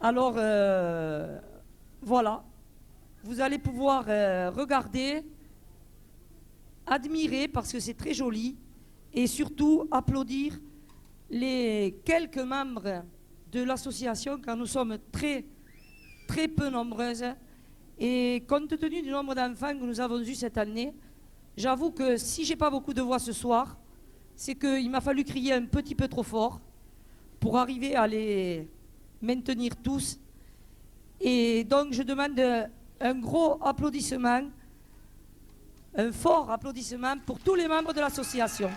Alors, voilà, vous allez pouvoir regarder, admirer parce que c'est très joli et surtout applaudir les quelques membres de l'association car nous sommes très, très peu nombreuses. Et compte tenu du nombre d'enfants que nous avons eu cette année, j'avoue que si j'ai pas beaucoup de voix ce soir, c'est qu'il m'a fallu crier un petit peu trop fort pour arriver à les maintenir tous. Et donc je demande un gros applaudissement, un fort applaudissement pour tous les membres de l'association.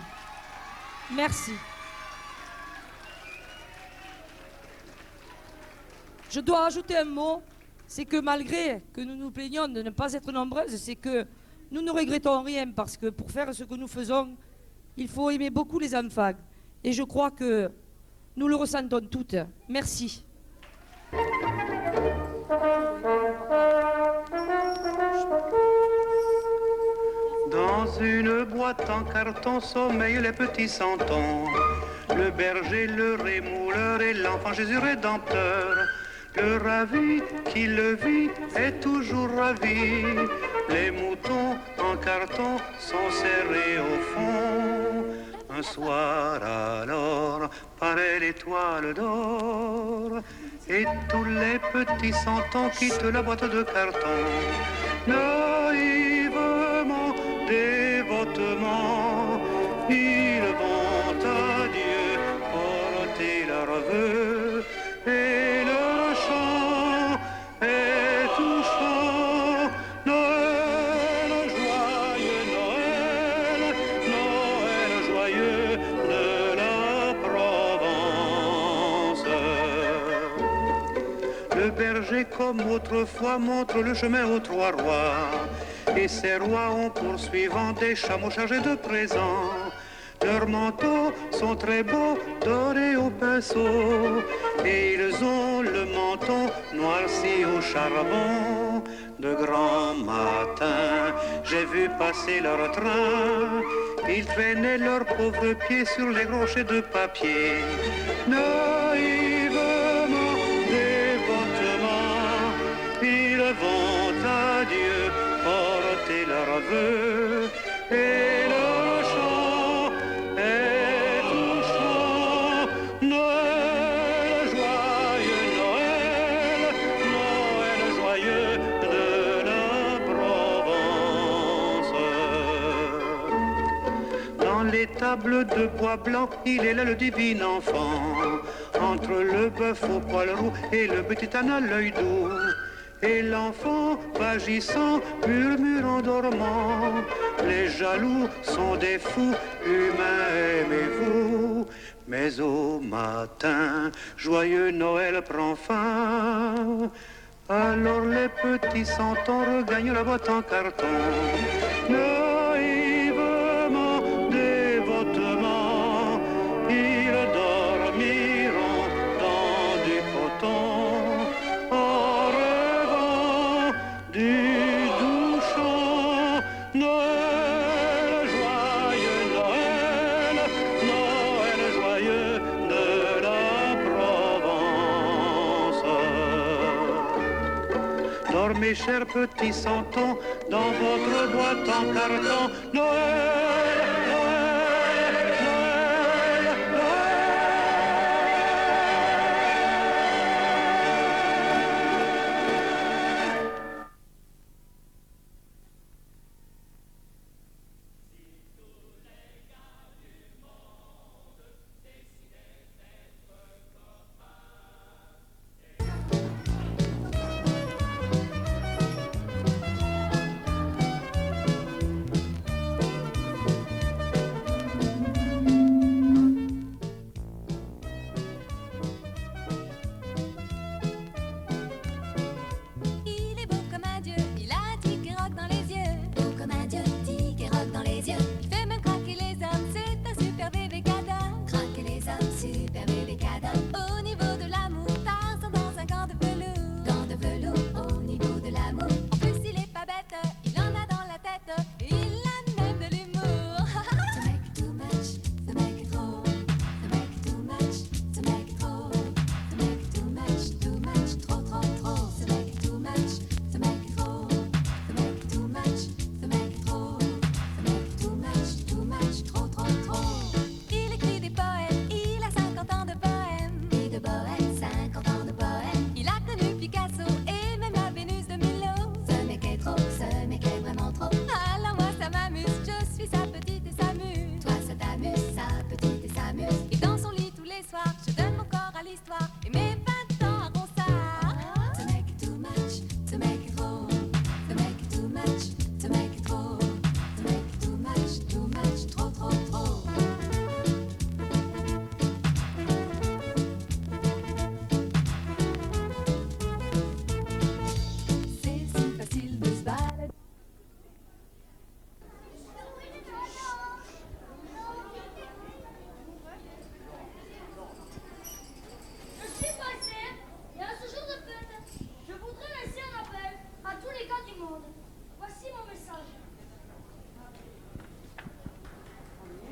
Merci. Je dois rajouter un mot, c'est que malgré que nous nous plaignons de ne pas être nombreuses, c'est que nous ne regrettons rien parce que pour faire ce que nous faisons, il faut aimer beaucoup les enfants. Et je crois que nous le ressentons toutes. Merci. Dans une boîte en carton sommeillent les petits santons, le berger, le rémouleur et l'enfant Jésus rédempteur. Le ravi qui le vit est toujours ravi. Les moutons en carton sont serrés au fond. Un soir alors paraît l'étoile d'or et tous les petits santons quittent la boîte de carton. Naïvement, dévotement, ils vont à Dieu porter leurs vœux et leur chant est touchant. Noël, joyeux Noël, Noël joyeux de la Provence. Le berger comme autrefois montre le chemin aux trois rois. Et ces rois ont poursuivant des chameaux chargés de présents. Leurs manteaux sont très beaux, dorés au pinceau. Et ils ont le menton noirci au charbon. De grand matin, j'ai vu passer leur train. Ils traînaient leurs pauvres pieds sur les rochers de papier. Naïvement, dévotement, ils vont à Dieu porter leurs vœux et le chant est touchant. Noël, joyeux Noël, Noël joyeux de la Provence. Dans les tables de bois blanc, il est là le divin enfant, entre le bœuf au poil roux et le petit âne à l'œil doux. Et l'enfant, vagissant, murmure en dormant, les jaloux sont des fous, humains aimez-vous. Mais au matin, joyeux Noël prend fin. Alors les petits santons regagnent la boîte en carton. Naïvement, dévotement, ils dormiront dans du coton. Du doux chant, Noël, joyeux Noël, Noël joyeux de la Provence. Dormez, chers petits santons, dans votre boîte en carton, Noël, Noël, Noël, Noël.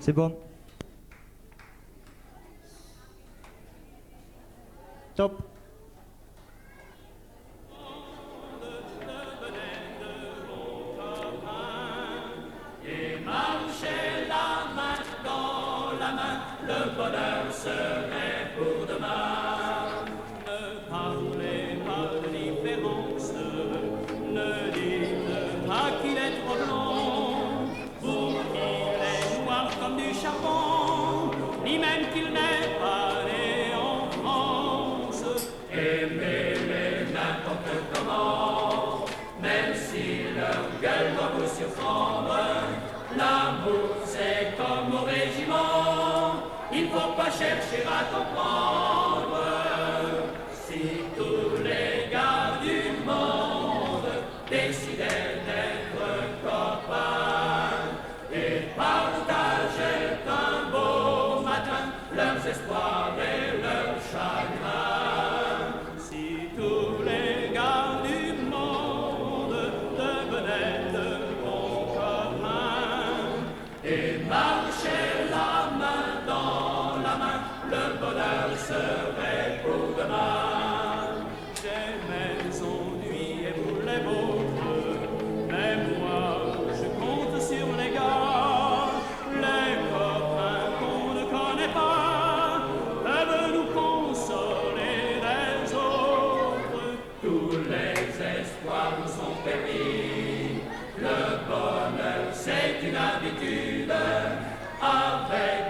C'est bon. Top. Et marcher la main dans la main, le bonheur serait pour demain. Ne parlez pas de différence, ne dites pas qu'il est trop blanc, pour qu'il est noir comme du charbon, ni même qu'il n'est pas né en France. Aimez-les n'importe comment, même si leur gueule doit vous surprendre. L'amour c'est comme au régiment, il faut pas chercher à comprendre. Si tous les gars du monde décidaient d'être copains et partageaient un beau matin leurs espoirs et leurs chagrins. Si tous les gars du monde devenaient de bons copains et marchaient la main dans la main, le bonheur serait pour demain. J'ai mes ennuis et vous les vôtres, mais moi je compte sur les gars, les copains qu'on ne connaît pas peuvent nous consoler des autres. Tous les espoirs nous sont permis, le bonheur c'est une habitude. Avec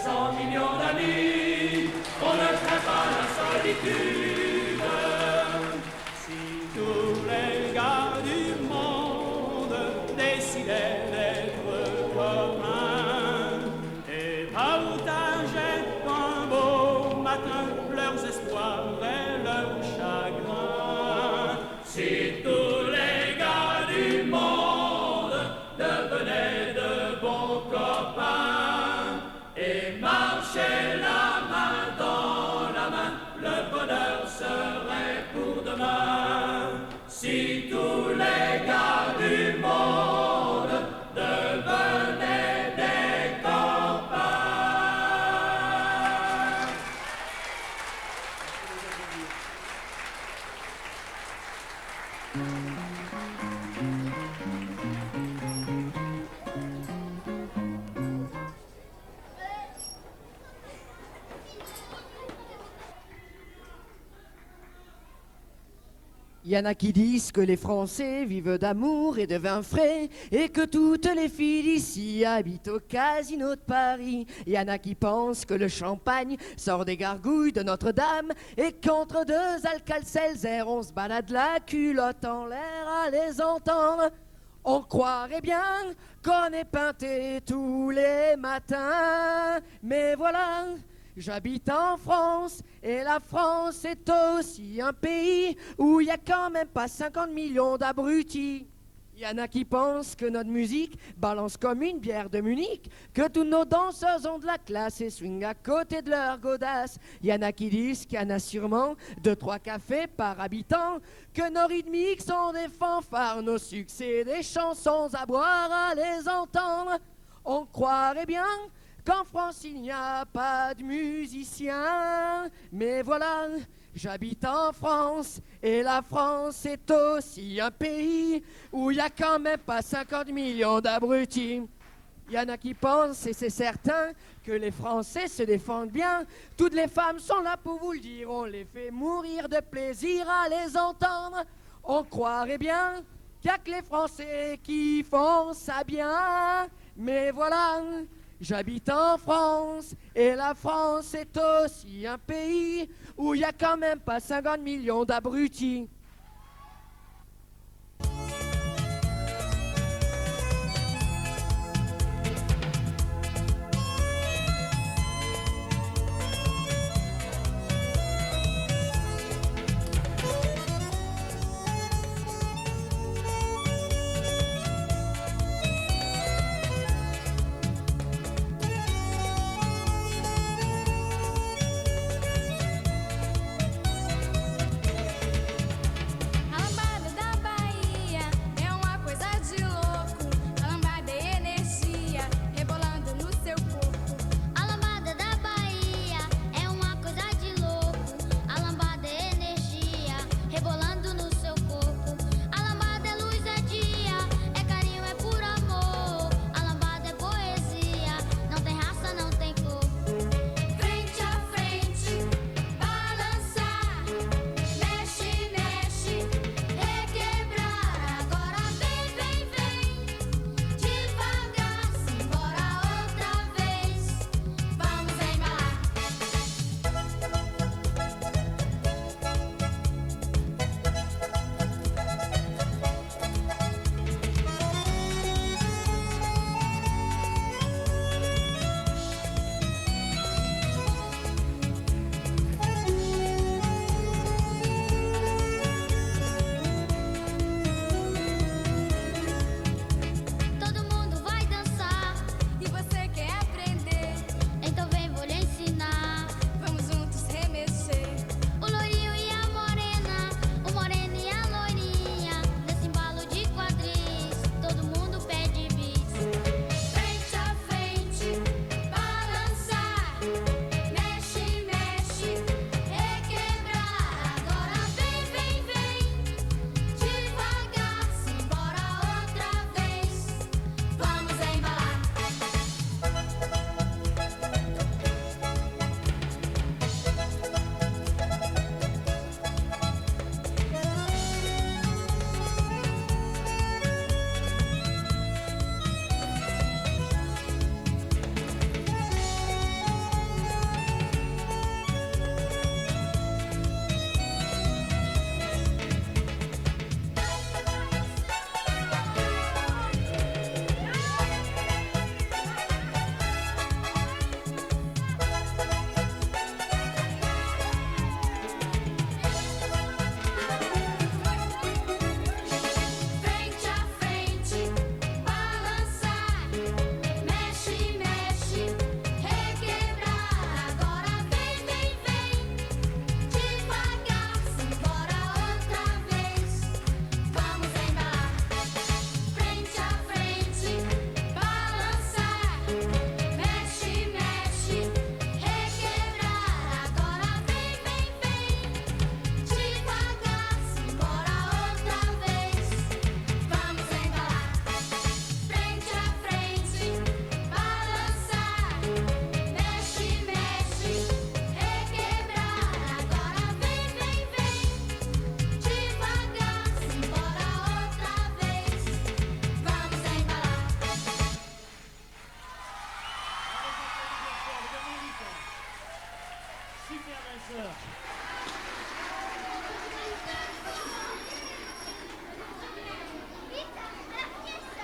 200 millions d'amis, on ne craint pas la solitude. Si tous les gars du monde décidaient d'être copains et partageaient un beau matin leurs espoirs et leurs chagrins, si tous les gars du monde devenaient de bons copains et marchaient la main dans la main, le bonheur serait pour demain. Si tous les gars du monde devenaient des copains. Il y en a qui disent que les Français vivent d'amour et de vin frais et que toutes les filles d'ici habitent au casino de Paris. Il y en a qui pensent que le champagne sort des gargouilles de Notre-Dame et qu'entre deux Alka-Seltzer on se balade la culotte en l'air à les entendre. On croirait bien qu'on est peinté tous les matins, mais voilà, j'habite en France et la France est aussi un pays où il y a quand même pas 50 millions d'abrutis. Il y en a qui pensent que notre musique balance comme une bière de Munich, que tous nos danseurs ont de la classe et swing à côté de leur godasse. Il y en a qui disent qu'il y en a sûrement 2-3 cafés par habitant, que nos rythmiques sont des fanfares, nos succès des chansons à boire à les entendre. On croirait bien qu'en France il n'y a pas de musiciens, mais voilà, j'habite en France et la France est aussi un pays où il y a quand même pas 50 millions d'abrutis. Il y en a qui pensent, et c'est certain, que les Français se défendent bien. Toutes les femmes sont là pour vous le dire, on les fait mourir de plaisir à les entendre. On croirait bien qu'il n'y a que les Français qui font ça bien, mais voilà, j'habite en France et la France est aussi un pays où il n'y a quand même pas 50 millions d'abrutis.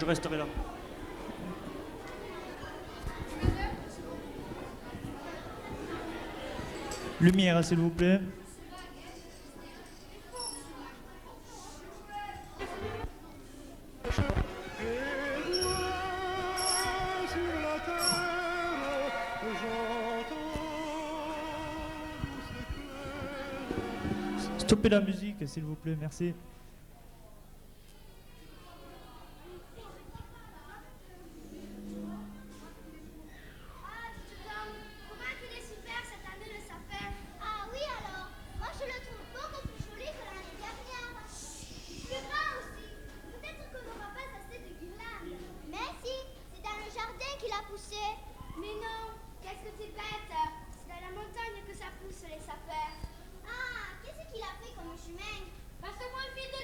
Je resterai là. Lumière, s'il vous plaît. Stoppez la musique, s'il vous plaît, merci. Mais non, qu'est-ce que tu es bête? C'est dans la montagne que ça pousse les sapeurs. Ah, qu'est-ce qu'il a fait comme chemin? Passe-moi le fil de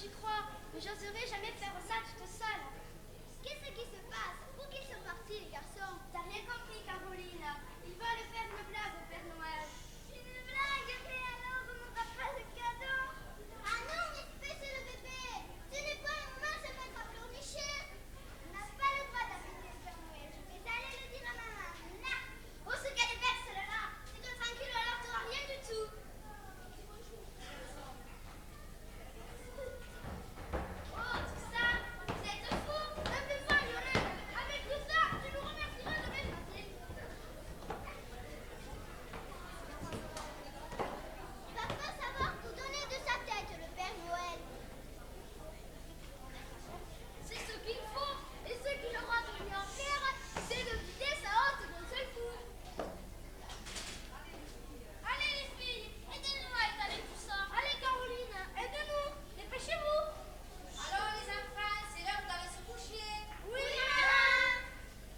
j'y crois, mais j'oserais jamais faire ça toute seule. Qu'est-ce qui se passe? Pour qu'ils sont partis, les garçons? T'as rien compris, Caroline. Ils veulent faire une blague au Père Noël. Une blague? Et alors, on n'aura pas de cadeau? Ah non, espèce de bébé! Ce n'est pas un moment de se mettre à pleurnicher. On n'a pas le droit d'appeler le Père Noël. Je vais aller le dire à maman. Là! Oh, ce qu'elle est bête, celle-là! C'est que tranquille, alors t'auras rien du tout. Oh, tout ça, vous êtes fous! Levez-moi, Lionel! Avec tout ça, tu nous remercieras de m'être passé. Il va pas savoir tout donner de sa tête, le Père Noël. C'est ce qu'il faut, et ce qu'il aura de mieux à faire, c'est de vider sa honte d'un seul coup. Allez les filles, aidez-nous à étaler tout ça. Allez Caroline, aide-nous, dépêchez-vous. Alors les enfants, c'est l'heure d'aller se coucher. Oui, maman.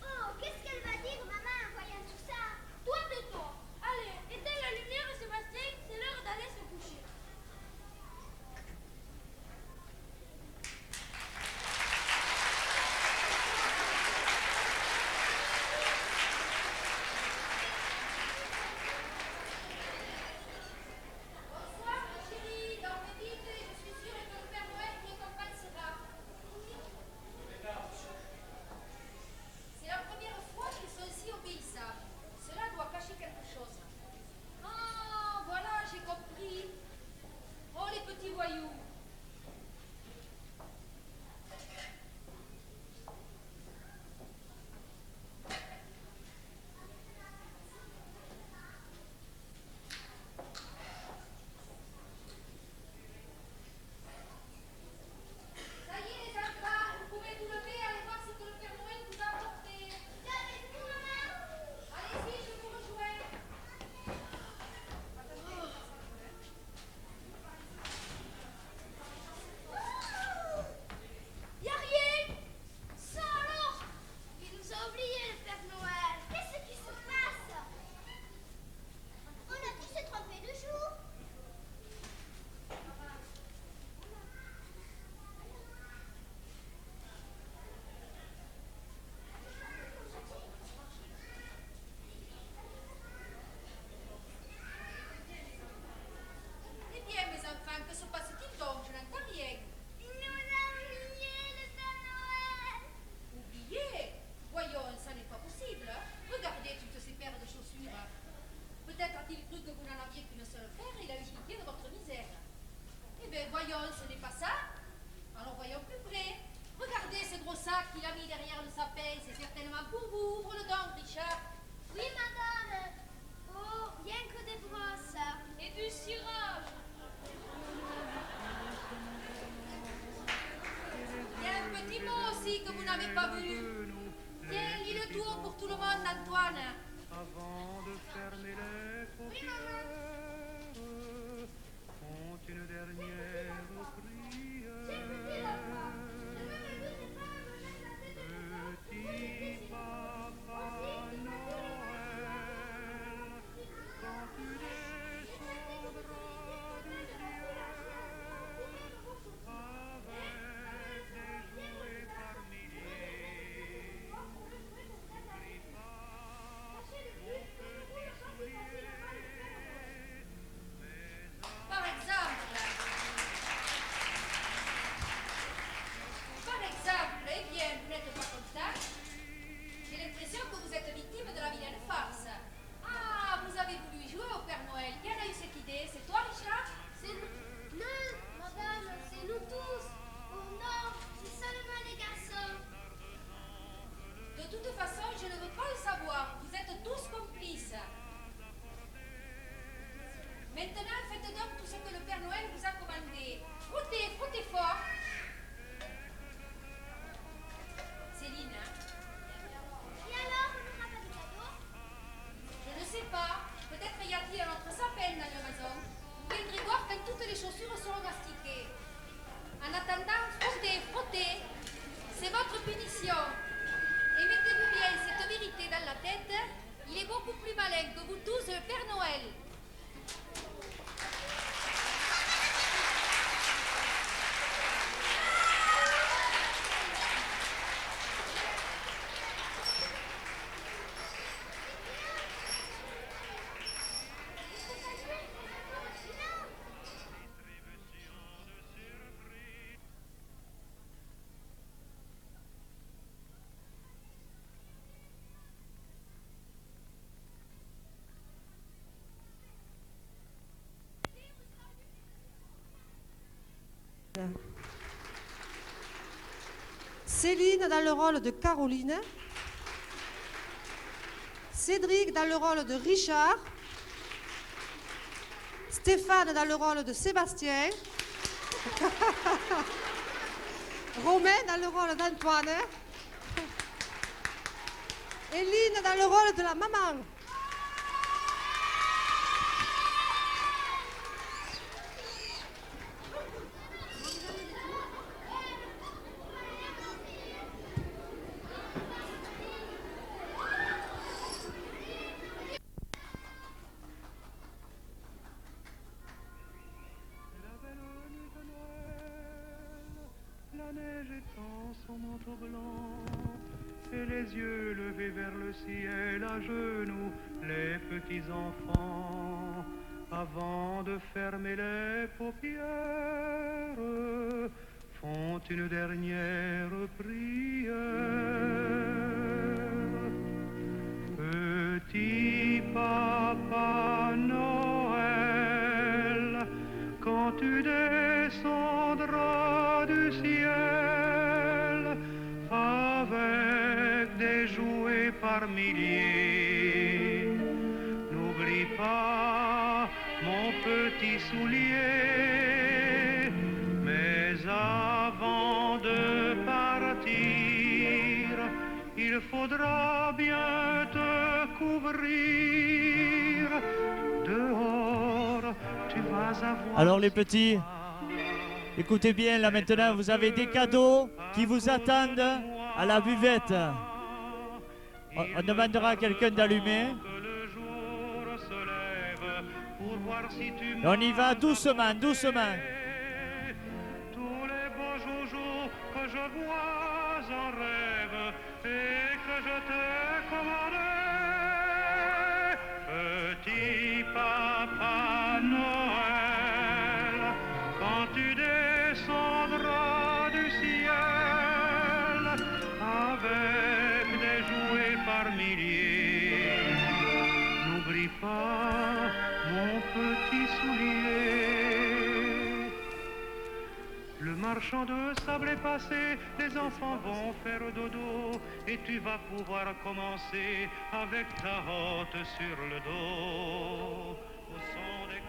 Oh, qu'est-ce qu'elle va dire, maman, en voyant tout ça? Toi, tais-toi. Allez, éteins la lumière, Sébastien, c'est l'heure d'aller se coucher. Bonsoir, ma chérie. Dormez vite et je suis sûre que le Père Noël vous récompensera. C'est la première fois qu'ils sont si obéissables. Cela doit cacher quelque chose. Ah, voilà, j'ai compris. Oh, les petits voyous. Ça y est, les enfants, vous pouvez vous lever et aller voir ce que le Père Noël vous a apporté. Avec vous, maman. Allez-y, je vous rejoins. Y a rien. Ça alors? Il nous a oublié, le Père Noël. Qu'est-ce qui se passe? On a dû se tromper de jour. Eh bien, mes enfants, que se passe-t-il donc? Je n'entends rien. Il nous a oublié, le Père Noël. Oublié? Voyons, ça n'est pas possible. Regardez toutes ces paires de chaussures. Peut-être a-t-il cru que vous n'en aviez qu'une seule paire et il a eu pitié de votre misère. Eh bien, voyons, ce n'est pas ça. Alors voyons plus près. Regardez ce gros sac qu'il a mis derrière le sapin. C'est certainement pour vous. Ouvre le donc, Richard. Oui, madame. Oh, rien que des brosses. Et du cirage. Il y a un petit mot aussi que vous n'avez pas vu. Tiens, lis le tour pour tout le monde, Antoine. Avant de fermer les paupières, compte une dernière prière. Petit Papa Noël, quand tu descendras du ciel, avec des jouets par milliers, n'oublie pas mon petit soulier, Par exemple, eh bien, vous n'êtes pas content? J'ai l'impression que vous êtes victime de la vilaine farce. Ah, vous avez voulu jouer au Père Noël. Qui en a eu cette idée? C'est toi, Richard? C'est nous. Non, madame, c'est nous tous. Oh non, c'est seulement les garçons. De toute façon, je ne veux pas le savoir. Vous êtes tous complices. Maintenant, faites donc tout ce que le Père Noël vous a commandé. Frottez, frottez fort. Céline. Et alors, on n'aura pas de cadeau? Je ne sais pas. Peut-être y a-t-il un autre sapin dans la maison. Vous viendrez voir quand toutes les chaussures seront mastiquées. En attendant, frottez, frottez. C'est votre punition. Et mettez-vous bien cette vérité dans la tête. Il est beaucoup plus malin que vous tous, le Père Noël. Céline dans le rôle de Caroline. Cédric dans le rôle de Richard. Stéphane dans le rôle de Sébastien. Romain dans le rôle d'Antoine. Éline dans le rôle de la maman. La neige étend son manteau blanc et les yeux levés vers le ciel à genoux, les petits enfants, avant de fermer les paupières, font une dernière prière. Petit Papa Noël, quand tu descendras du ciel avec des jouets par milliers, n'oublie pas mon petit soulier. Mais avant de partir, il faudra bien te couvrir. Dehors, tu vas avoir... Alors les petits, écoutez bien, là maintenant vous avez des cadeaux qui vous attendent à la buvette. On demandera à quelqu'un d'allumer. Et on y va doucement, doucement. Tous les beaux joujoux que je vois en rêve et que je te commandais. Petit Papa Noël, quand tu descendras du ciel avec des jouets par milliers, n'oublie pas mon petit soulier. Le marchand de sable est passé, les enfants vont faire dodo et tu vas pouvoir commencer avec ta hotte sur le dos. Au son des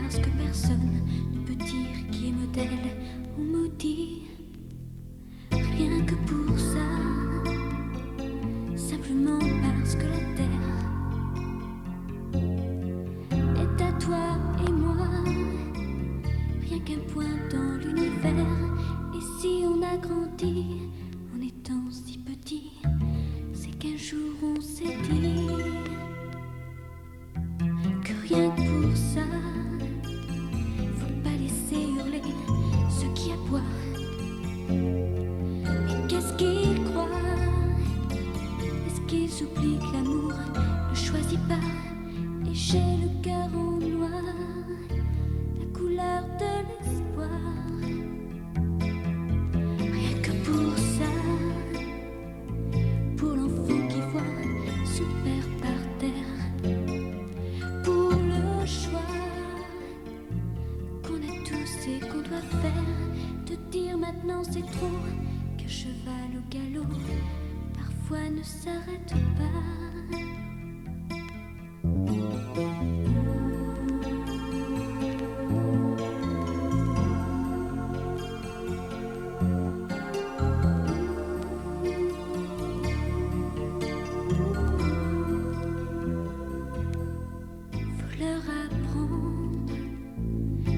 parce que personne ne peut dire qui est modèle ou maudit. Rien que pour ça, simplement parce que la terre est à toi et moi, rien qu'un point dans l'univers. Et si on a grandi en étant si petit, c'est qu'un jour on s'est dit que rien que pour ça, faut pas laisser hurler ceux qui aboient. Et qu'est-ce qu'ils croient? Est-ce qu'ils oublient que l'amour ne choisit pas? Et j'ai le cœur en noir, la couleur de l'espoir. Rien que pour ça, pour l'enfant qui voit son père par terre, pour le choix qu'on a tous et qu'on doit faire, de dire maintenant c'est trop, qu'un cheval au galop parfois ne s'arrête pas. Faut leur apprendre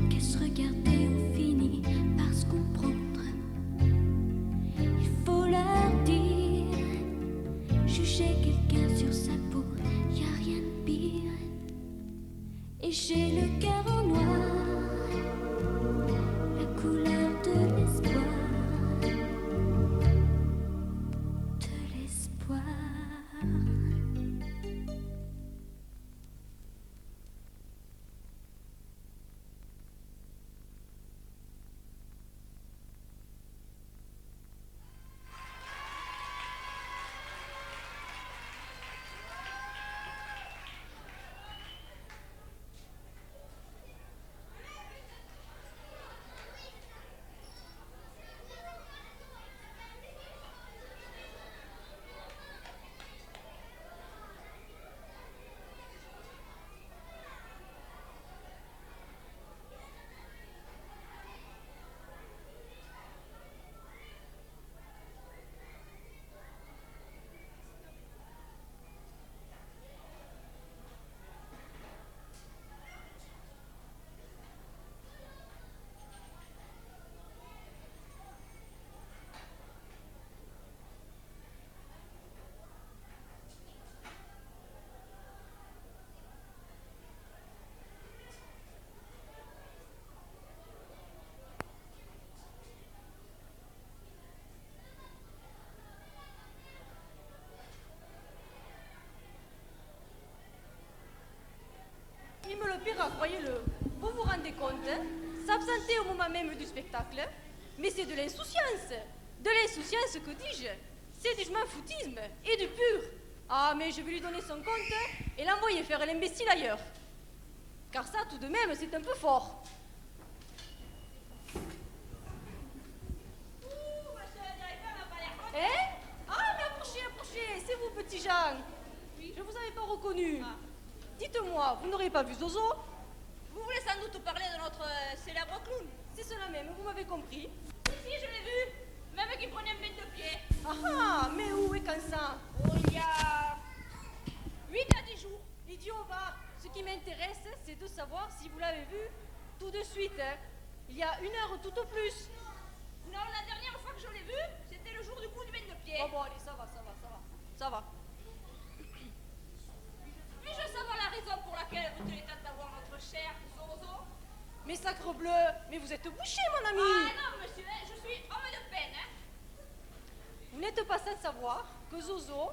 qu'à se regarder on finit par se comprendre. Il faut leur dire, juger quelqu'un sur sa peau, y a rien de pire. Et j'ai le cœur en noir, la couleur de l'espoir, de l'espoir. Le pire, croyez-le, vous vous rendez compte, hein, s'absenter au moment même du spectacle, mais c'est de l'insouciance. De l'insouciance, que dis-je? C'est du chemin foutisme et du pur. Ah, mais je vais lui donner son compte et l'envoyer faire l'imbécile ailleurs. Car ça, tout de même, c'est un peu fort. Hein? Ah, mais approchez, c'est vous, petit Jean. Je vous avais pas reconnu. Dites-moi, vous n'aurez pas vu Zozo? Vous voulez sans doute parler de notre célèbre clown? C'est cela même, vous m'avez compris. Si, je l'ai vu, même qu'il prenait un bain de pied. Ah, mais où et quand ça? Oh, il y a 8 à 10 jours. Idiot, va. Ce qui m'intéresse, c'est de savoir si vous l'avez vu tout de suite, hein. Il y a 1 heure tout au plus. Non, la dernière fois que je l'ai vu, c'était le jour du coup du bain de pied. Oh bon, allez, ça va. Puis-je savoir la raison pour laquelle vous tenez tant d'avoir notre cher Zozo? Mais sacre bleu, mais vous êtes bouché, mon ami. Ah non, monsieur, je suis homme de peine, hein. Vous n'êtes pas sans savoir que Zozo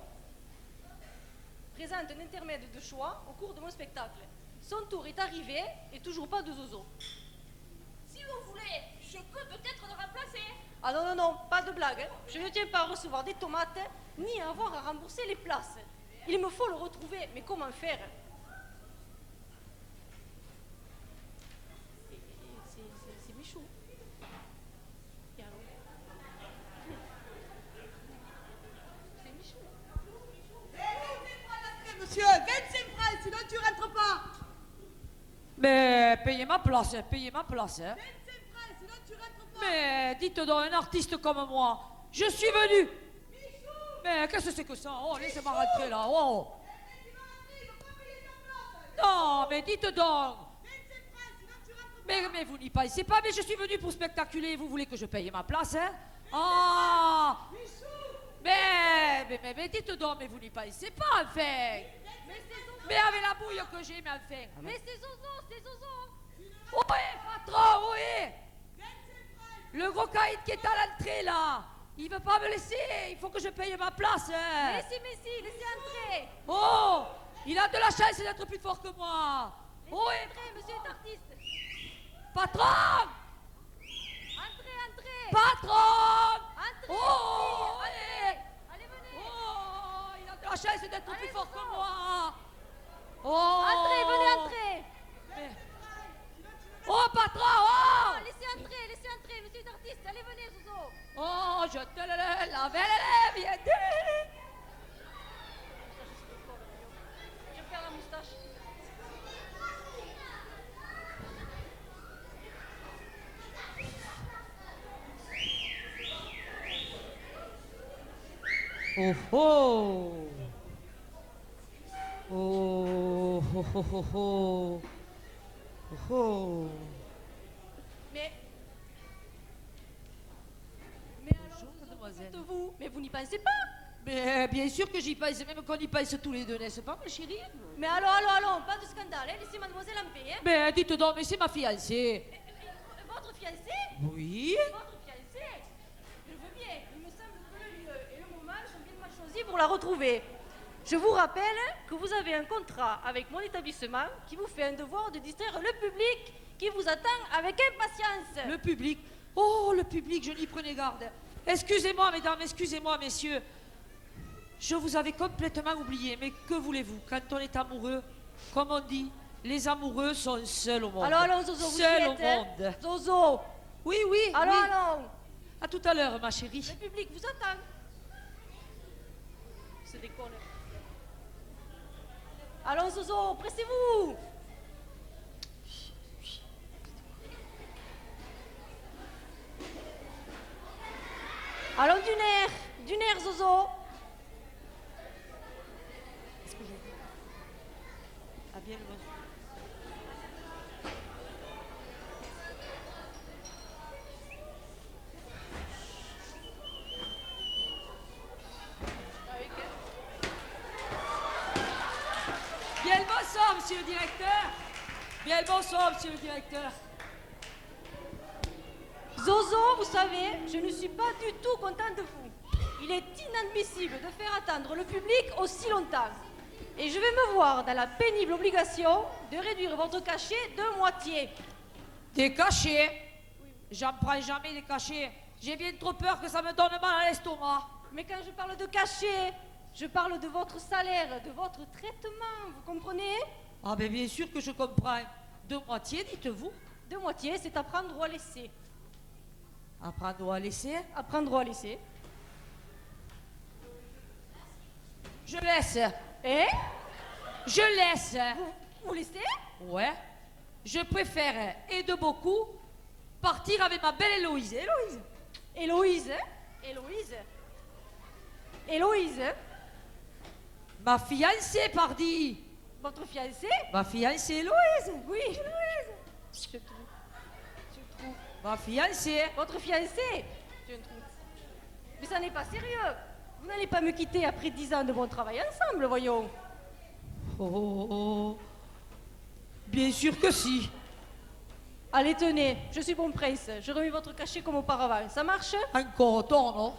présente un intermède de choix au cours de mon spectacle. Son tour est arrivé et toujours pas de Zozo. Si vous voulez, je peux peut-être le remplacer. Ah non, pas de blague, hein. Je ne tiens pas à recevoir des tomates, ni à avoir à rembourser les places. Il me faut le retrouver, mais comment faire? C'est Michou. Et alors? C'est Michou. 25 francs, monsieur, 25 francs, sinon tu rentres pas. Mais payez ma place, payez ma place. Hein. Mais dites donc, un artiste comme moi, je suis venu. Mais qu'est-ce que c'est que ça? Oh, laissez-moi rentrer là. Oh. Non, mais dites donc. Mais vous n'y pensez pas, mais je suis venu pour spectaculer. Vous voulez que je paye ma place, hein? Ah. Mais dites donc, mais vous n'y pensez pas, enfin. Mais avec la bouille que j'ai, mais enfin. Mais c'est Zozo, c'est Zozo. Oui, patron, oui. Le gros caïd qui est à l'entrée, là. Il veut pas me laisser. Il faut que je paye ma place, hein. Mais si, laissez entrer. Oh, il a de la chance d'être plus fort que moi. Laissez Oui. entrer, monsieur est artiste. Patron. Entrez. Patron. Entrez. Oh, allez. Allez, venez. Oh, il a de la chance d'être Allez, plus fort que Zozo. moi. Oh. Entrez, venez. Mais- Oh, patron, oh. Oh, laissez entrer, monsieur est artiste. Allez, venez, Zozo. Oh, je te la belle, viens. Je perds la moustache. Oh oh. Oh oh oh oh oh. Oh oh. Mais alors, mademoiselle. vous, mais vous n'y pensez pas. Mais bien sûr que j'y pense, même qu'on y pense tous les deux, n'est-ce pas, ma chérie? Mais allons, pas de scandale, hein. Laissez mademoiselle en paix, hein. Mais dites donc, mais c'est ma fiancée. Votre fiancé? Oui. Votre fiancé? Je veux bien, il me semble que le lieu et le moment sont bien mal choisis pour la retrouver. Je vous rappelle que vous avez un contrat avec mon établissement qui vous fait un devoir de distraire le public qui vous attend avec impatience. Le public. Oh, le public, je n'y prenais garde. Excusez-moi, mesdames, excusez-moi, messieurs. Je vous avais complètement oublié, mais que voulez-vous? Quand on est amoureux, comme on dit, les amoureux sont seuls au monde. Allons, Zozo, vous y Seuls au êtes, hein. monde. Zozo, Oui. allons. À tout à l'heure, ma chérie. Le public vous attend. C'est des connes. Allons, Zozo, pressez-vous. Allons, du nerf, Zozo. Ah bien, le Bien le bonsoir, monsieur le directeur. Bien le bonsoir, monsieur le directeur. Zozo, vous savez, je ne suis pas du tout contente de vous. Il est inadmissible de faire attendre le public aussi longtemps. Et je vais me voir dans la pénible obligation de réduire votre cachet de moitié. Des cachets. J'en prends jamais des cachets. J'ai bien trop peur que ça me donne mal à l'estomac. Mais quand je parle de cachet, je parle de votre salaire, de votre traitement, vous comprenez? Ah ben bien sûr que je comprends. De moitié, dites-vous. De moitié, c'est à prendre ou à laisser. À prendre ou à laisser. À prendre ou à laisser. Je laisse. Et Je laisse. vous laissez? Ouais. Je préfère, et de beaucoup, partir avec ma belle Héloïse. Héloïse. Héloïse, Héloïse, Héloïse, Ma fiancée, pardi. votre fiancée? Ma fiancée Héloïse. Oui, Héloïse. Je trouve. Ma fiancée. Votre fiancé? Je ne trouve. Mais ça n'est pas sérieux. Vous n'allez pas me quitter après 10 ans de bon travail ensemble, voyons. Oh. Bien sûr que si. Allez, tenez, je suis bon prince. Je remets votre cachet comme auparavant. Ça marche? Encore autant, non?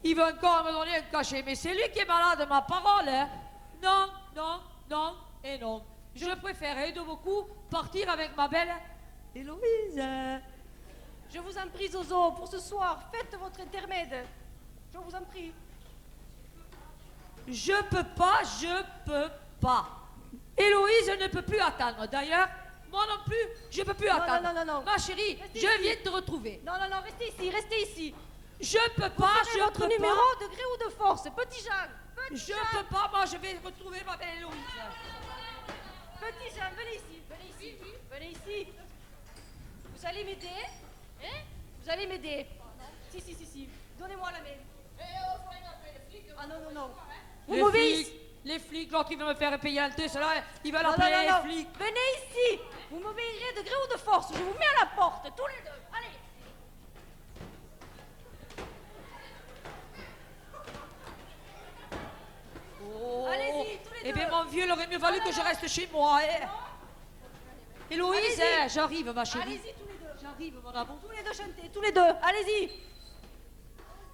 Il veut encore me donner un cachet, mais c'est lui qui est malade, ma parole, hein? Non, et non. Je préférerais de beaucoup partir avec ma belle Héloïse. Je vous en prie, Zozo, pour ce soir, faites votre intermède. Je vous en prie. Je peux pas. Héloïse ne peut plus attendre. D'ailleurs, moi non plus, je peux plus attendre. non. Ma chérie, Restez je ici. viens de te retrouver. Non, restez ici. Je peux pas, Prenez je votre peux numéro pas. de gré ou de force, petit Jean. Je peux pas, moi je vais retrouver ma belle Héloïse. Petit Jean, venez ici. Venez ici. m'aider? Hein? Vous allez m'aider? Si. Donnez-moi la main. Ah non, non, non. Vous m'obéissez? Les flics, l'autre, ils veulent me faire payer un thé, cela, ils veulent Non, appeler non, non, non. les flics. Venez ici. Vous m'obéirez de gré ou de force. Je vous mets à la porte, tous les deux. Allez. Oh. Allez-y, tous les Eh deux. bien, mon vieux, il aurait mieux valu que je reste chez moi, hein. Héloïse, Allez-y. hein, j'arrive, ma chérie. Allez-y, tous les deux. J'arrive, mon amour. Tous les deux chantez, tous les deux. Allez-y.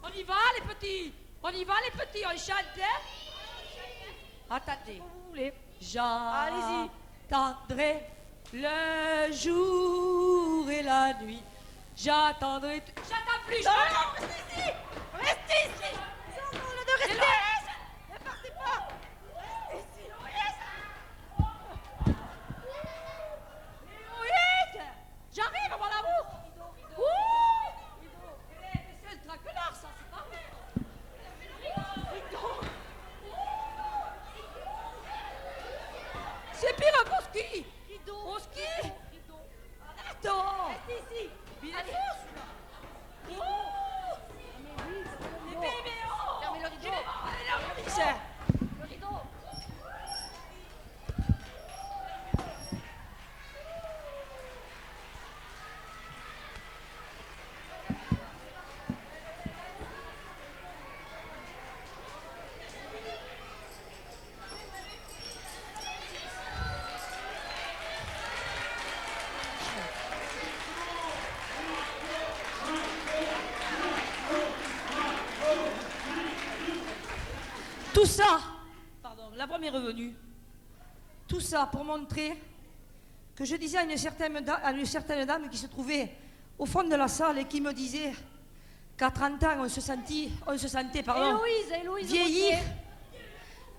On y va, les petits. On y va, les petits, on chante, hein. Attendez. Comme vous voulez. J'attendrai le jour et la nuit. J'attendrai. J'attends plus. Non, non, restez ici. Restez ici. Non, non, ne restez. Ne partez pas. Restez ici. Héloïse, j'arrive, mon amour. Ouh. C'est le traquenard, ça, c'est pas vrai. C'est pire qu'au ski. Au ski. Arrête. Restez ici. Bien Allez. sûr, celui-là. Les bébés, oh. Fermez le rideau. C'est. Le rideau. Tout ça, pardon, la voix m'est revenue. Tout ça pour montrer que je disais à une certaine dame qui se trouvait au fond de la salle et qui me disait qu'à 30 ans, on se sentait, Héloïse, vieillir.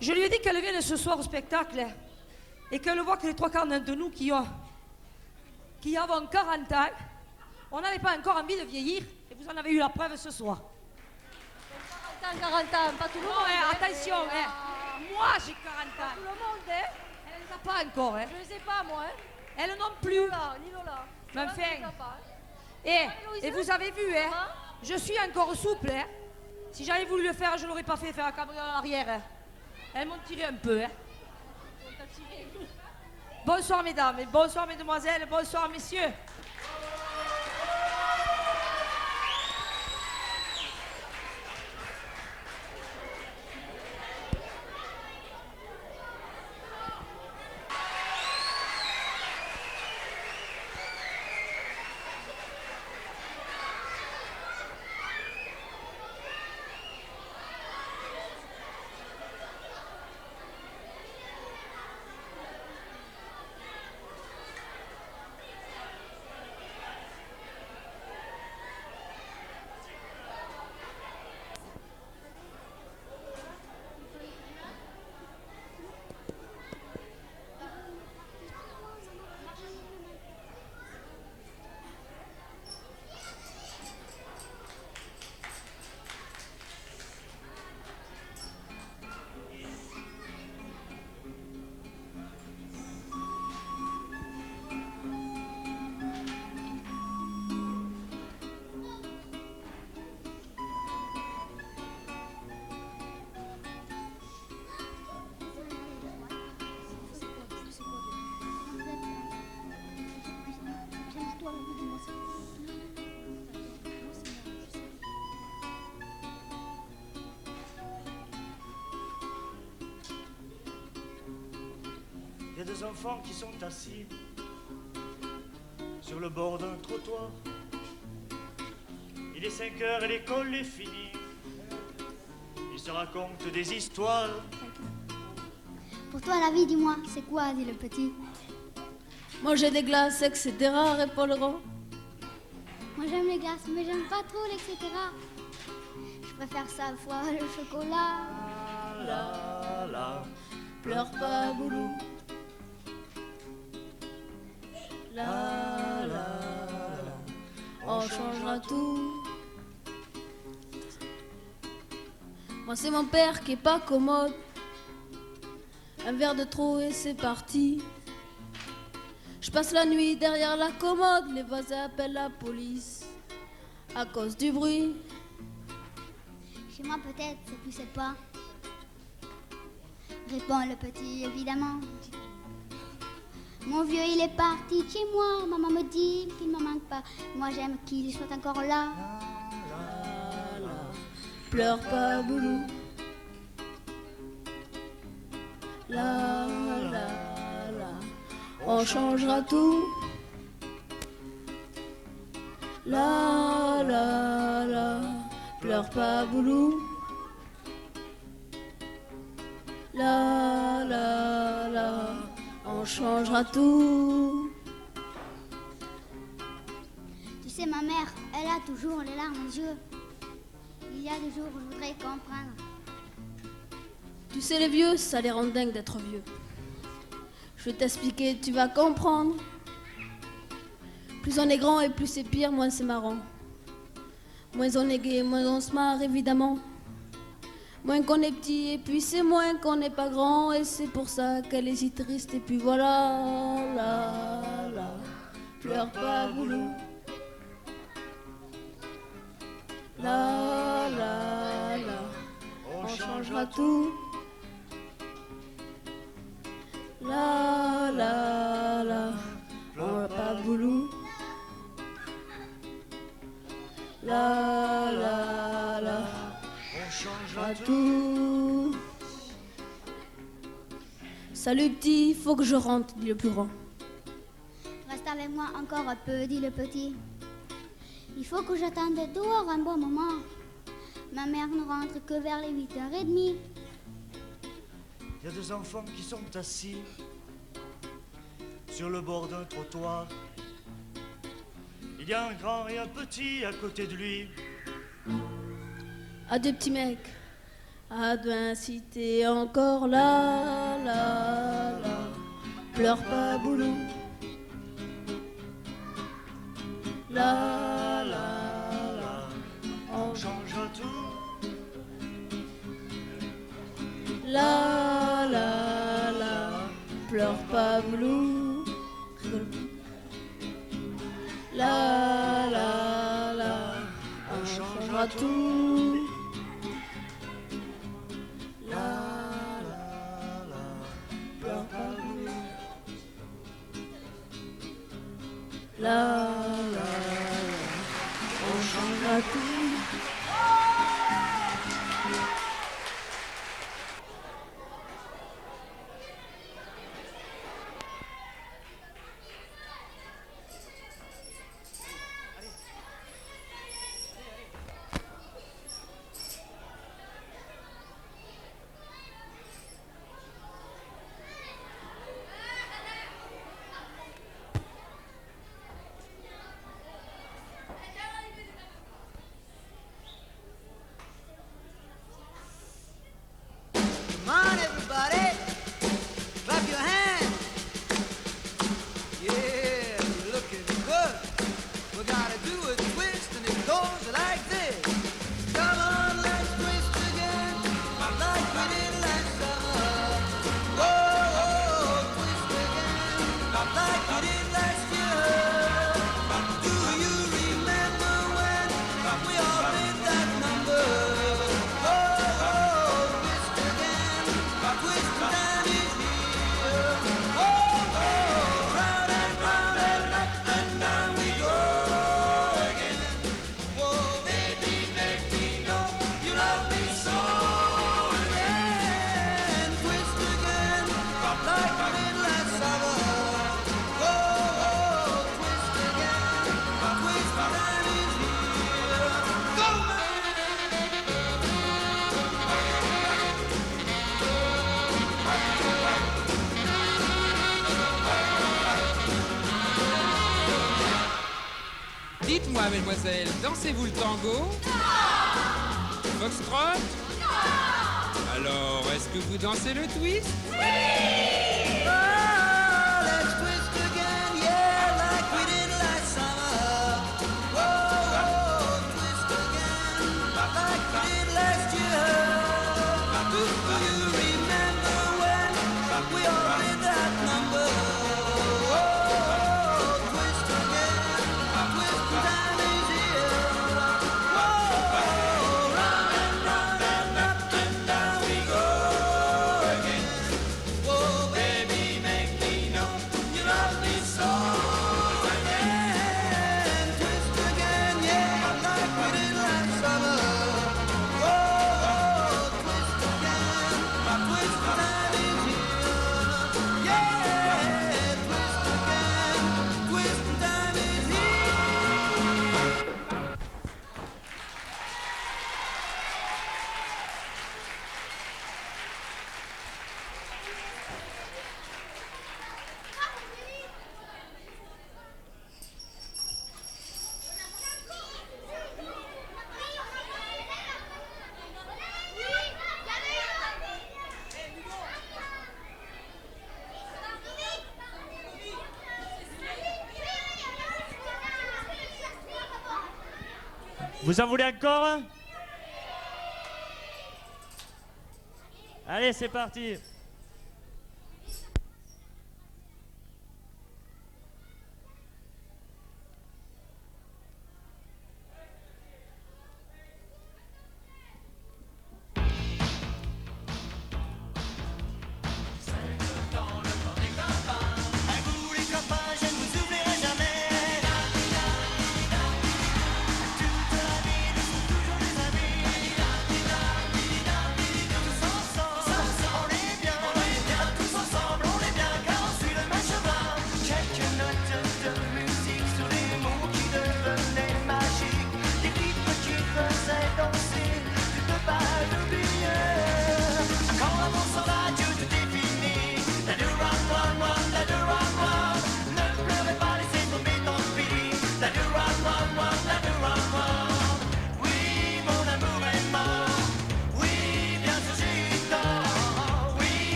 Je lui ai dit qu'elle vienne ce soir au spectacle et qu'elle voit que les trois quarts d'entre nous qui avons 40 ans, on n'avait pas encore envie de vieillir et vous en avez eu la preuve ce soir. 40 ans, pas tout le monde. Non, hein. attention, hein. Moi j'ai 40 Pas ans. tout le monde, hein. Elle ne les a pas encore, hein. Je ne sais pas, moi. Hein. Elle non plus. Ni Lola. Mais Lola, enfin. je ne sais pas, hein. Et vous avez vu, hein, Hein? je suis encore souple, hein. Si j'avais voulu le faire, je l'aurais pas fait faire un cabriole en arrière. Hein. Elles m'ont tiré un peu, hein. On t'a tiré. Bonsoir mesdames, et bonsoir mesdemoiselles, bonsoir messieurs. Il y a deux enfants qui sont assis sur le bord d'un trottoir. Il est 5 heures et l'école est finie. Ils se racontent des histoires. Pour toi, la vie, dis-moi, c'est quoi, dit le petit. Manger des glaces, etc., répondront. Moi, j'aime les glaces, mais j'aime pas trop l'etc. Je préfère ça fois le chocolat. La la, Pleure pas, boulou. La la, on changera tout. Moi, c'est mon père qui est pas commode. Un verre de trop et c'est parti. Je passe la nuit derrière la commode, les voisins appellent la police à cause du bruit. Chez moi peut-être, c'est plus c'est pas. Répond le petit évidemment. Mon vieux il est parti de chez moi, maman me dit qu'il ne me manque pas. Moi j'aime qu'il soit encore là. Pleure pas boulou. La la la, on changera tout. La la la, pleure pas boulou. La la la, on changera tout. Tu sais ma mère, elle a toujours les larmes aux yeux. Il y a des jours où je voudrais comprendre. Tu sais les vieux, ça les rend dingues d'être vieux. Je vais t'expliquer, tu vas comprendre. Plus on est grand et plus c'est pire, moins c'est marrant. Moins on est gai, moins on se marre évidemment. Moins qu'on est petit et puis c'est moins qu'on n'est pas grand. Et c'est pour ça qu'elle est si triste et puis voilà. La la, pleure pas boulou. La la la, on changera tout. La la la, pleure pas boulou. La la la, on changera tout. Salut petit, faut que je rentre, dit le plus grand. Reste avec moi encore un peu, dit le petit. Il faut que j'attende dehors un bon moment. Ma mère ne rentre que vers les 8h30. Il y a deux enfants qui sont assis sur le bord d'un trottoir. Il y a un grand et un petit à côté de lui. Adieu petit mec, adieu si t'es encore là, là, là. Pleure pas boulou. La la la, on changera tout. La la la, pleure pas boulou. La la la, on changera tout. La la la, pleure pas boulou. La la la, on changera tout. Dites-moi, mesdemoiselles, dansez-vous le tango? Non! Foxtrot? Non! Alors, est-ce que vous dansez le twist? Oui! Oh, let's twist again, yeah, like we did last summer. Oh, oh, twist again, like we did last year. Do you remember when we all did that number? Oh, Vous en voulez encore? Allez, c'est parti.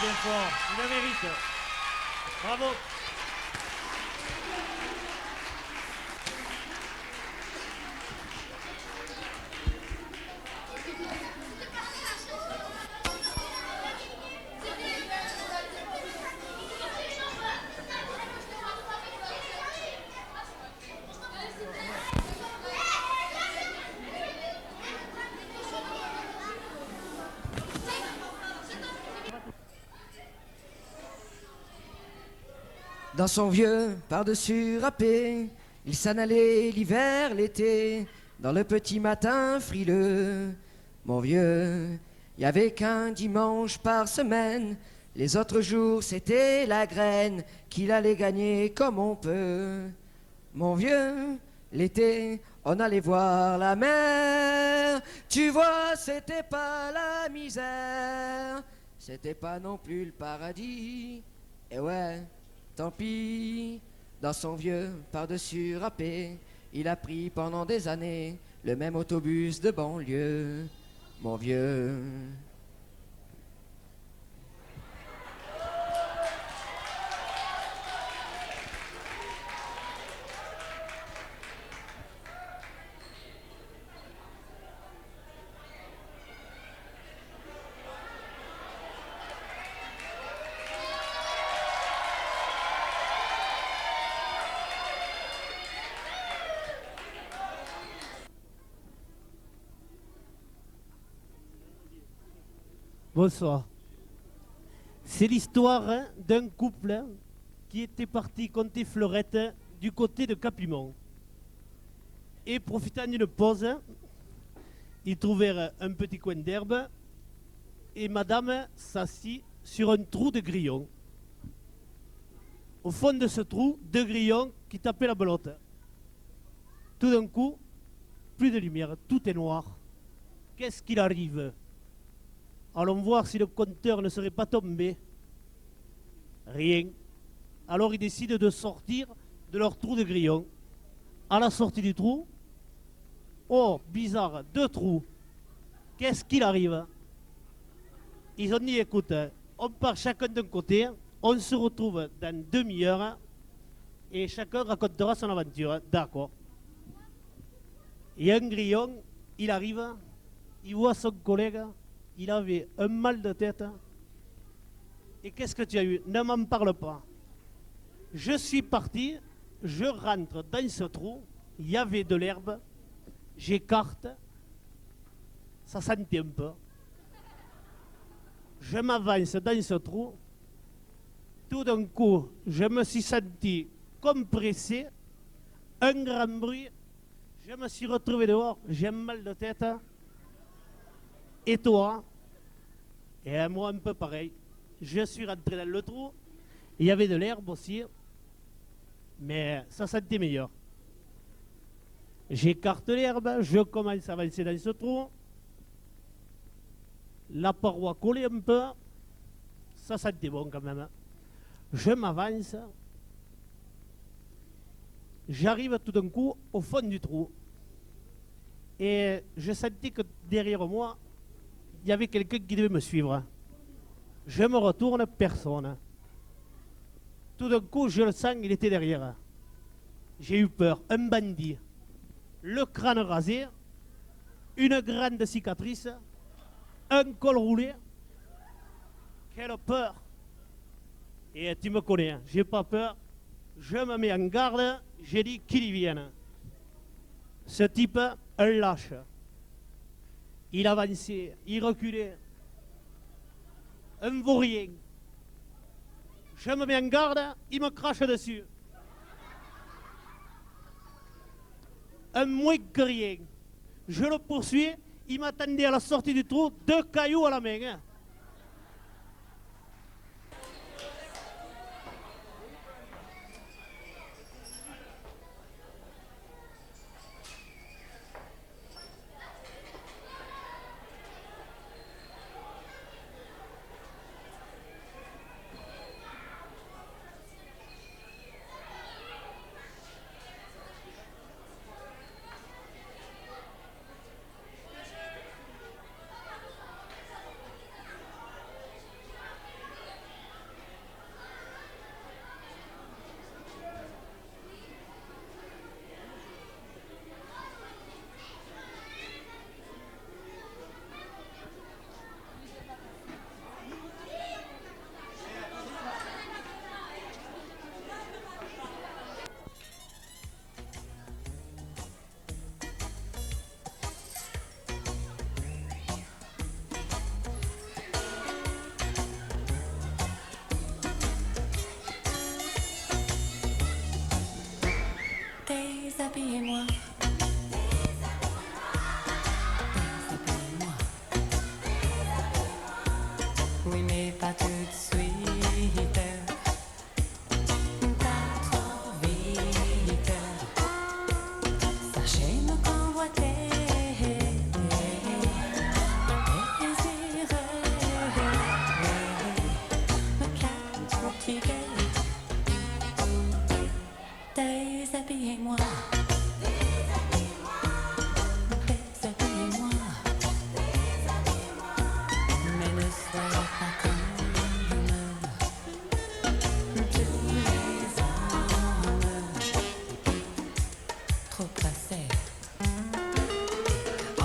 Bien fort, il le mérite. Bravo. Dans son vieux par-dessus râpé, il s'en allait l'hiver, l'été, dans le petit matin frileux. Mon vieux, y avait qu'un dimanche par semaine, les autres jours c'était la graine qu'il allait gagner comme on peut. Mon vieux, l'été, On allait voir la mer. Tu vois, c'était pas la misère. C'était pas non plus le paradis. Et ouais, tant pis. Dans son vieux par-dessus râpé, il a pris pendant des années le même autobus de banlieue. Mon vieux. Bonsoir. C'est l'histoire d'un couple qui était parti compter fleurette du côté de Capimont. Et profitant d'une pause, ils trouvèrent un petit coin d'herbe et madame s'assit sur un trou de grillons. Au fond de ce trou, deux grillons qui tapaient la belote. Tout d'un coup, plus de lumière, tout est noir. Qu'est-ce qu'il arrive ? Allons voir si le compteur ne serait pas tombé. Rien. Alors ils décident de sortir de leur trou de grillon. À la sortie du trou, oh, bizarre, deux trous. Qu'est-ce qu'il arrive? Ils ont dit, écoute, on part chacun d'un côté, on se retrouve dans une demi-heure et chacun racontera son aventure. D'accord. Et un grillon, il arrive, il voit son collègue. Il avait un mal de tête. Et qu'est-ce que tu as eu? Ne m'en parle pas. Je suis parti, je rentre dans ce trou, il y avait de l'herbe, j'écarte, ça sentait un peu. Je m'avance dans ce trou, tout d'un coup, je me suis senti compressé, un grand bruit, je me suis retrouvé dehors, j'ai un mal de tête. Et toi? Et moi un peu pareil. Je suis rentré dans le trou. Il y avait de l'herbe aussi. Mais ça sentait meilleur. J'écarte l'herbe. Je commence à avancer dans ce trou. La paroi collait un peu. Ça sentait bon quand même. Je m'avance. J'arrive tout d'un coup au fond du trou. Et je sentais que derrière moi, il y avait quelqu'un qui devait me suivre. Je me retourne, personne. Tout d'un coup, je le sens, il était derrière. J'ai eu peur. Un bandit. Le crâne rasé, une grande cicatrice, un col roulé. Quelle peur! Et tu me connais, hein, j'ai pas peur. Je me mets en garde, j'ai dit qu'il y vienne. Ce type, un lâche. Il avançait, il reculait. Un vaurien. Je me mets en garde, il me crache dessus. Un moins que rien. Je le poursuis, il m'attendait à la sortie du trou, 2 cailloux à la main. Hein.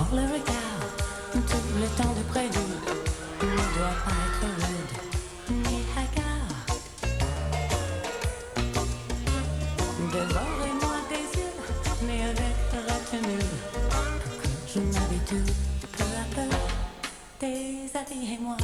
Hors le regard, tout le temps de prélude ne doit pas être rude ni hagard. Dévorez-moi des yeux, mais avec retenue, pour que je m'habitue peu à peu. Déshabillez-moi.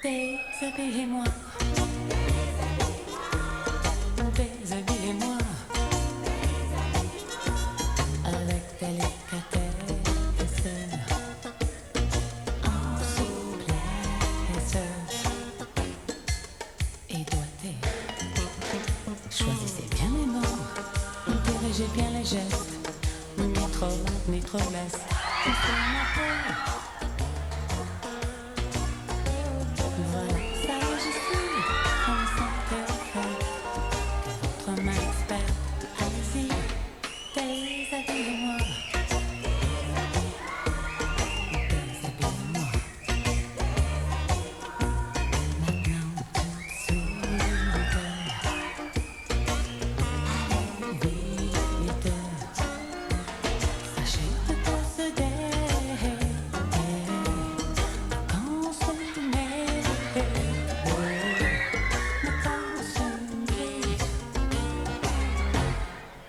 Déshabillez-moi. Déshabillez-moi. Avec délicatesse, en souplesse et doigté. Choisissez bien les mots, dirigez bien les gestes, ni trop lente, ni trop leste. C'est ma peau.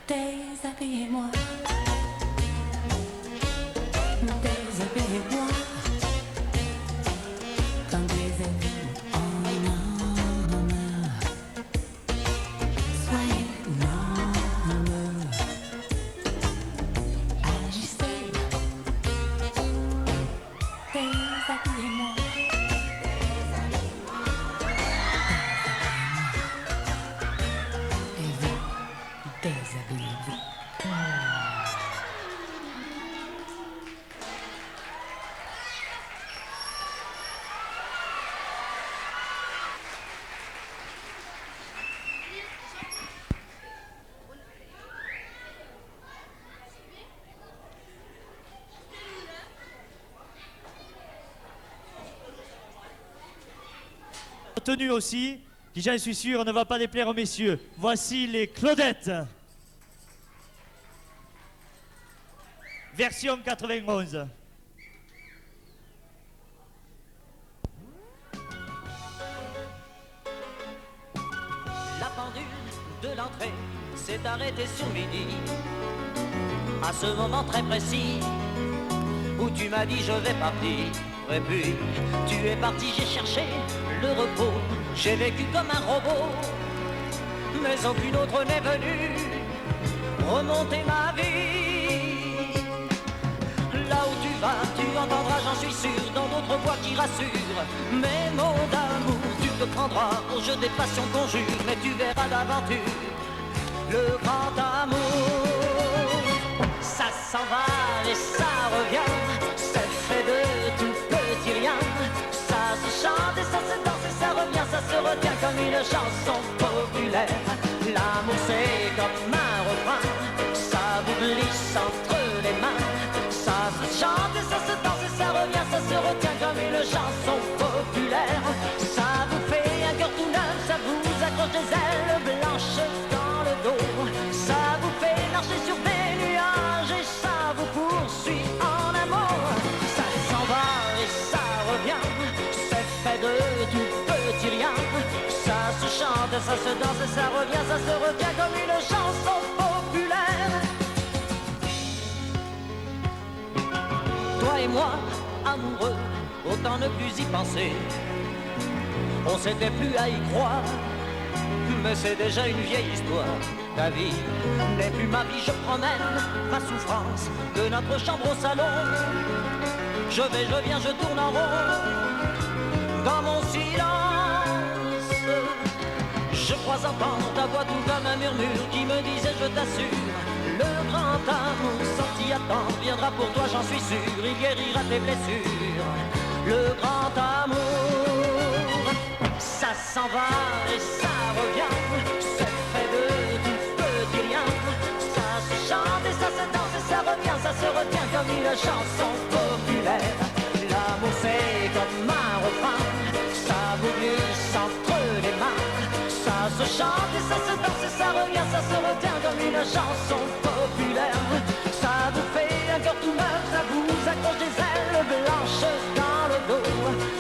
Déshabillez-moi. Déshabillez-moi. Conduisez-vous en homme. Soyez homme. Agissez. Déshabillez-moi. Et vous, déshabillez-vous. Tenue aussi, qui j'en suis sûr ne va pas déplaire aux messieurs. Voici les Claudettes. Version 91. La pendule de l'entrée s'est arrêtée sur midi. À ce moment très précis où tu m'as dit je vais partir. Et puis tu es parti, j'ai cherché le repos. J'ai vécu comme un robot, mais aucune autre n'est venue remonter ma vie. Là où tu vas, tu entendras, j'en suis sûr, dans d'autres voix qui rassurent. Mes mots d'amour, tu te prendras pour jeu des passions conjures, mais tu verras d'aventure le grand amour. Ça s'en va et ça revient, c'est fait de tout petit rien. Ça se chante et ça se danse et ça revient, ça se retient comme une chanson populaire. L'amour c'est comme un refrain, ça vous glisse entre les mains. Ça se chante et ça se danse et ça revient, ça se retient comme une chanson populaire. Ça vous fait un cœur tout neuf, ça vous accroche des ailes blanches dans le dos. Ça vous fait marcher sur des nuages et ça vous poursuit en amour. Ça s'en va et ça revient, c'est fait de tout petit rien. Ça se chante, ça se danse et ça revient, ça se retient comme une chanson populaire. Toi et moi, amoureux, autant ne plus y penser. On s'était plus à y croire, mais c'est déjà une vieille histoire. Ta vie n'est plus ma vie, je promène ma souffrance de notre chambre au salon. Je vais, je viens, je tourne en rond dans mon silence. Je crois entendre ta voix tout comme un murmure qui me disait je t'assure, le grand amour sans t'y attendre viendra pour toi, j'en suis sûr, il guérira tes blessures. le grand amour. Ça s'en va et ça revient, c'est fait de tout petit rien. Ça se chante et ça se danse et ça revient, ça se retient comme une chanson populaire. L'amour c'est comme un refrain, ça vous glisse entre les mains. Ça se chante et ça se danse et ça revient, ça se retient comme une chanson populaire. Ça vous fait un cœur tout neuf, ça vous accroche des ailes blanches dans le dos.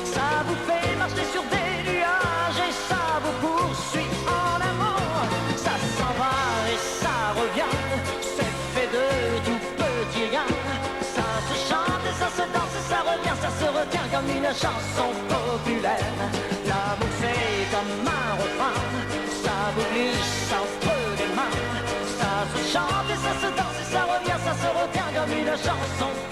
Ça vous fait marcher sur des nuages et ça vous poursuit en amour. Ça s'en va et ça revient, c'est fait de tout petit rien. Ça se chante et ça se danse et ça revient, ça se retient comme une chanson populaire. L'amour c'est comme un refrain, ça vous glisse entre les mains. Ça se chante et ça se danse et ça revient, ça se retient comme une chanson